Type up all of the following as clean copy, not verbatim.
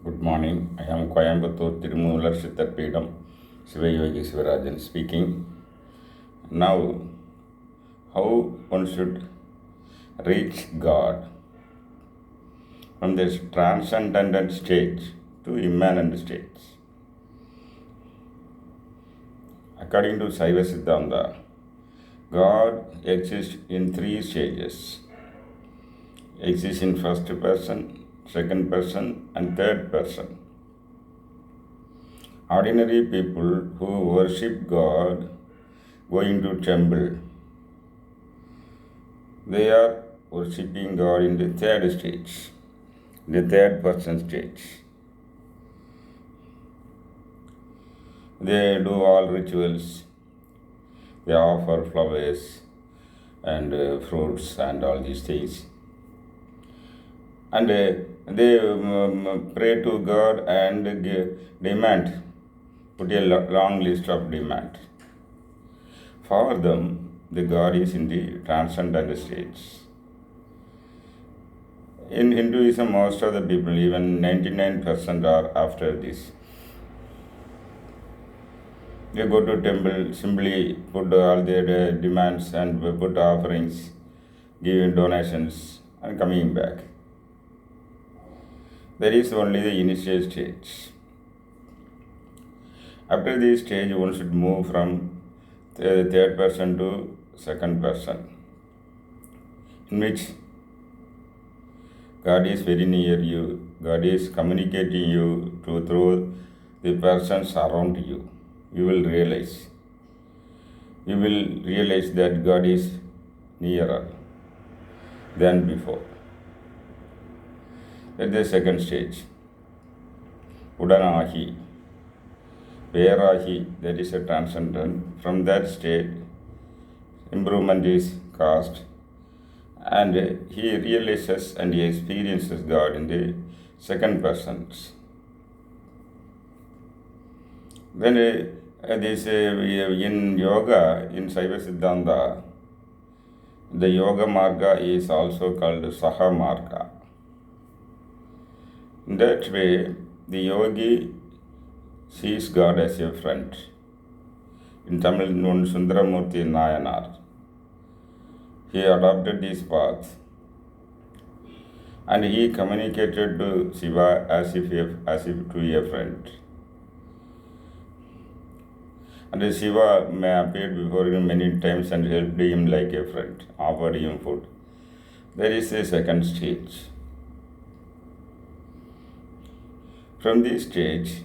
Good morning. I am Coimbatore Tirumular Siddharpeedam Sivayogi Sivarajan speaking. Now, how one should reach God from this transcendent stage to immanent stage. According to Saiva Siddhanta, God exists in three stages. Exists in first person, second person, and third person. Ordinary people who worship God go into temple. They are worshipping God in the third stage, the third person stage. They do all rituals. They offer flowers and fruits and all these things. And they pray to God and demand, put a long list of demand. For them, the God is in the transcendent stage. In Hinduism, most of the people, even 99% are after this. They go to temple, simply put all their demands and put offerings, giving donations and coming back. There is only the initial stage. After this stage, one should move from the third person to second person, in which God is very near you. God is communicating you through the persons around you. You will realize that God is nearer than before. At the second stage, Udanahi, Verahi, that is a transcendent. From that state, improvement is caused, and he realizes and he experiences God in the second persons. Then in yoga, in Saiva Siddhanta, the yoga marga is also called Saha marga. In that way, the yogi sees God as a friend. In Tamil, known Sundaramurti Nayanar, he adopted this path and he communicated to Shiva as if to a friend. And Shiva appeared before him many times and helped him like a friend, offered him food. There is a second stage. From this stage,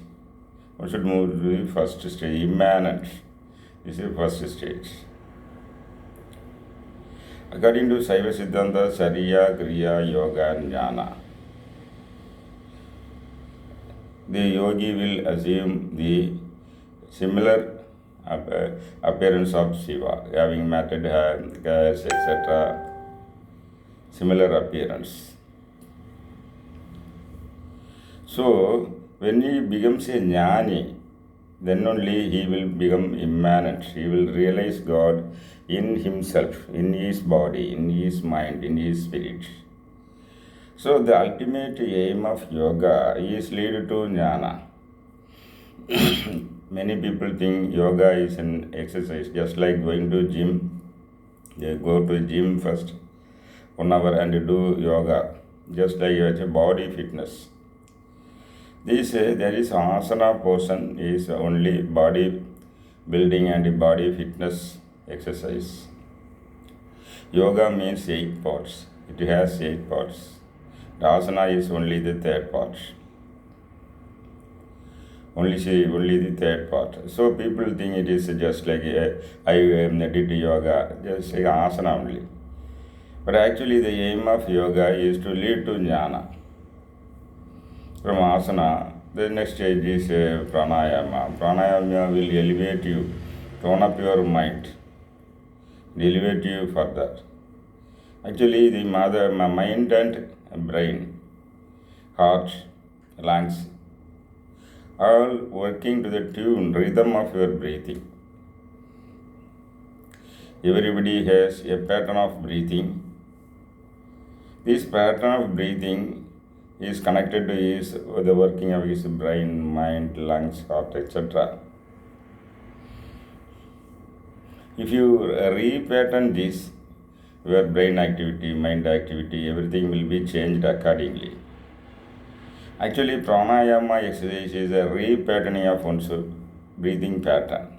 one should move to the first stage, immanent. This is the first stage. According to Saiva Siddhanta, Sariya, Kriya, Yoga, and Jnana, the yogi will assume the similar appearance of Shiva, having matted hairs, etc. Similar appearance. So, when he becomes a jnani, then only he will become immanent. He will realize God in himself, in his body, in his mind, in his spirit. So, the ultimate aim of yoga is lead to jnana. Many people think yoga is an exercise, just like going to gym. They go to gym first, 1 hour, and do yoga, just like a body fitness. There is asana portion is only body building and body fitness exercise. Yoga means 8 parts. It has 8 parts. The asana is only the third part. Only the third part. So people think it is just like I did yoga, just like asana only. But actually the aim of yoga is to lead to jnana. From asana, the next stage is pranayama. Pranayama will elevate you, tone up your mind, elevate you further. Actually, the mind and brain, heart, lungs, all working to the tune, rhythm of your breathing. Everybody has a pattern of breathing. This pattern of breathing is connected to the working of his brain, mind, lungs, heart, etc. If you repattern this, your brain activity, mind activity, everything will be changed accordingly. Actually, pranayama exercise is a repatterning of one's breathing pattern.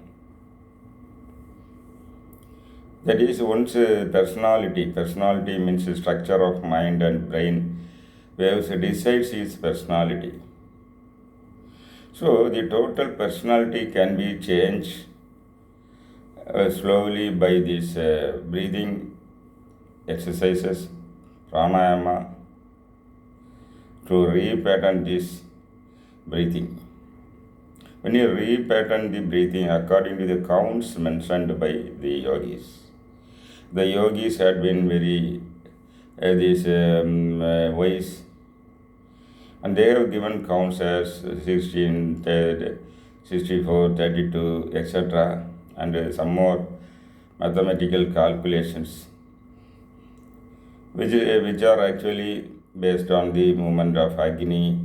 That is one's personality. Personality means the structure of mind and brain waves decides his personality. So the total personality can be changed slowly by these breathing exercises, pranayama, to repattern this breathing. When you repattern the breathing according to the counts mentioned by the yogis, the yogis had been very wise, and they have given counts as 16, 64, 32, etc., and some more mathematical calculations, which are actually based on the movement of Agni,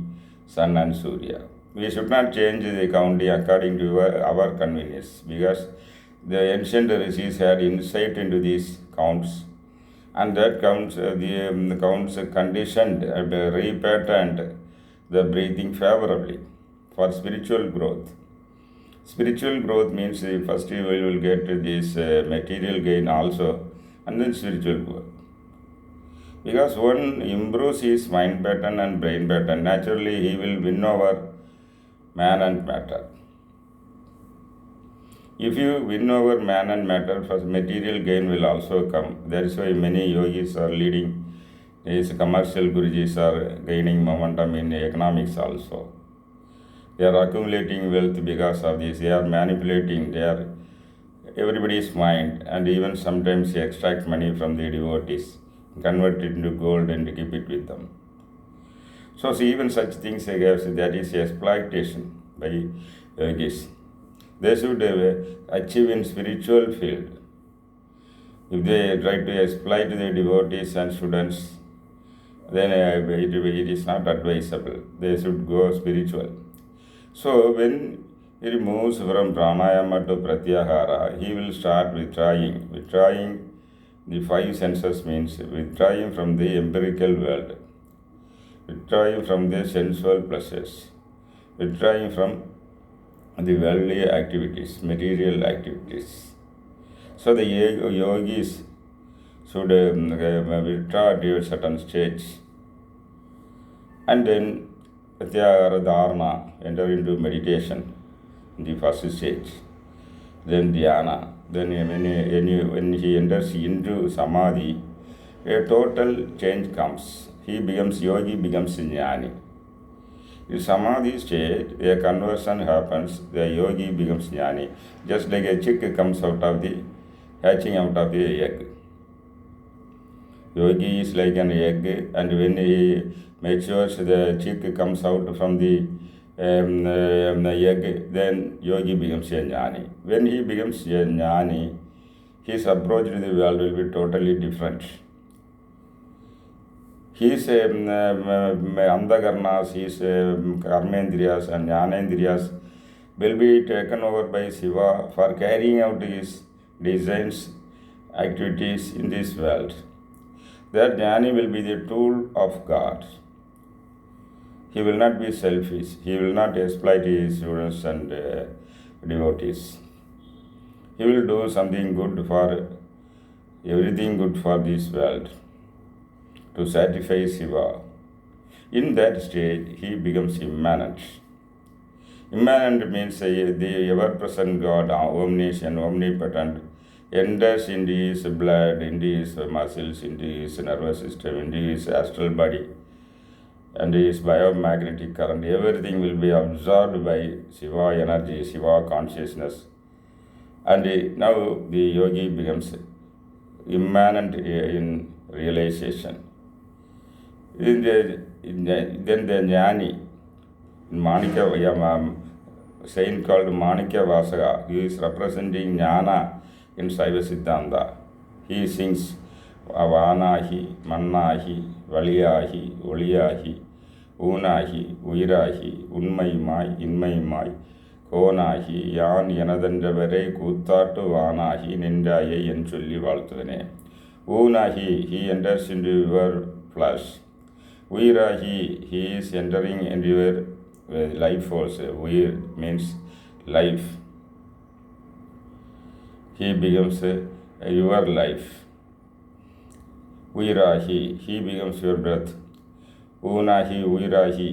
Sun, and Surya. We should not change the counting according to our convenience, because the ancient rishis had insight into these counts, and that counts the counts conditioned and repatterned the breathing favorably for spiritual growth. Spiritual growth means first you will get this material gain also, and then spiritual growth. Because one improves his mind pattern and brain pattern, naturally he will win over man and matter. If you win over man and matter, first material gain will also come. That is why many yogis are leading. These commercial gurujis are gaining momentum in economics also. They are accumulating wealth because of this. They are manipulating everybody's mind, and even sometimes they extract money from the devotees, convert it into gold and keep it with them. So even such things, that is exploitation by yogis. They should achieve in spiritual field. If they try to exploit the devotees and students, then it is not advisable. They should go spiritual. So when he moves from pranayama to pratyahara, he will start withdrawing. Withdrawing the five senses means withdrawing from the empirical world, withdrawing from the sensual pleasures, withdrawing from the worldly activities, material activities. So the yogis should withdraw to a certain stage, and then pratyahara dharana, enter into meditation in the first stage, then dhyana. Then when he enters into samadhi, a total change comes. He becomes yogi, becomes jnani. In samadhi state, a conversion happens, the yogi becomes jnani, just like a chick comes out of the, hatching out of the egg. Yogi is like an egg, and when he matures, the chick comes out from the egg, then yogi becomes a jnani. When he becomes a jnani, his approach to the world will be totally different. His andakarnas, his karmendriyas and jnanendriyas will be taken over by Shiva for carrying out his designs, activities in this world. That jnani will be the tool of God. He will not be selfish. He will not exploit his students and devotees. He will do something good for everything good for this world, to satisfy Shiva. In that stage, he becomes immanent. Immanent means the ever-present God, omniscient, omnipotent, enters into his blood, into his muscles, into his nervous system, into his astral body, and his biomagnetic current. Everything will be absorbed by Shiva energy, Shiva consciousness. And now the yogi becomes immanent in realization. Then the jnani, saint called Manikya Vasaga, he is representing jnana in Saiva Siddhanta. He sings Vanahi, Mannahi, Valiyahi, Uliyahi, ஊனாகி உயிராகி உண்மையுமாய் இன்மையுமாய் கோனாகி யான் எனதென்றவரை கூத்தாட்டு வானாகி நின்றாயே என் சொல்லி வாழ்த்துவனே. ஊனாகி, he enters into your flesh. Uirahi, he is entering into your life force. Uir means life. He becomes your life. Uirahi, he becomes your breath. Unahi, Uirahi,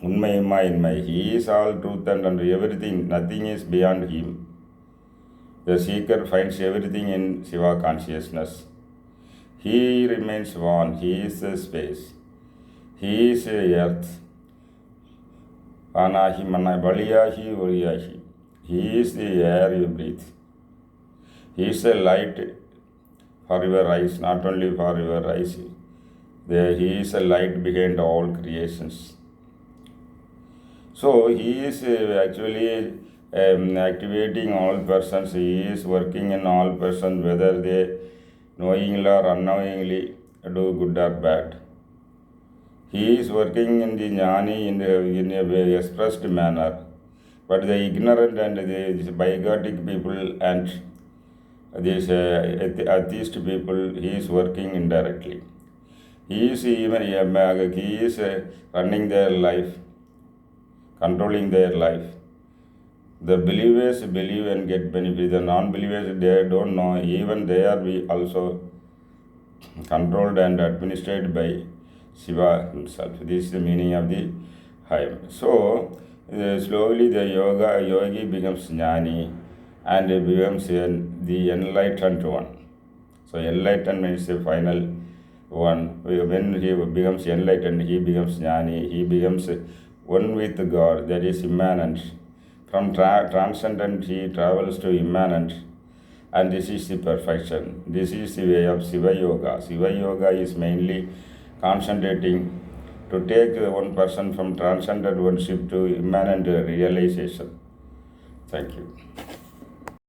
Unmayma Inmai, he is all truth and everything, nothing is beyond him. The seeker finds everything in Shiva consciousness. He remains one, he is the space, he is the earth. Anahi, Manai, Baliyahi, Uriyahi, he is the air you breathe. He is the light for your eyes, not only for your eyes. He is a light behind all creations. So he is actually activating all persons. He is working in all persons, whether they knowingly or unknowingly do good or bad. He is working in the jnani in a expressed manner. But the ignorant and the bigotic people and these atheist people, he is working indirectly. He is running their life, controlling their life. The believers believe and get benefit. The non-believers, they don't know. Even they are also controlled and administered by Shiva himself. This is the meaning of the hymn. So, slowly the yogi becomes jnani and becomes the enlightened one. So, enlightened means the final one. When he becomes enlightened, he becomes jnani, he becomes one with God, that is immanent. From transcendent, he travels to immanent, and this is the perfection. This is the way of Shiva Yoga. Shiva Yoga is mainly concentrating to take one person from transcendent worship to immanent realization. Thank you.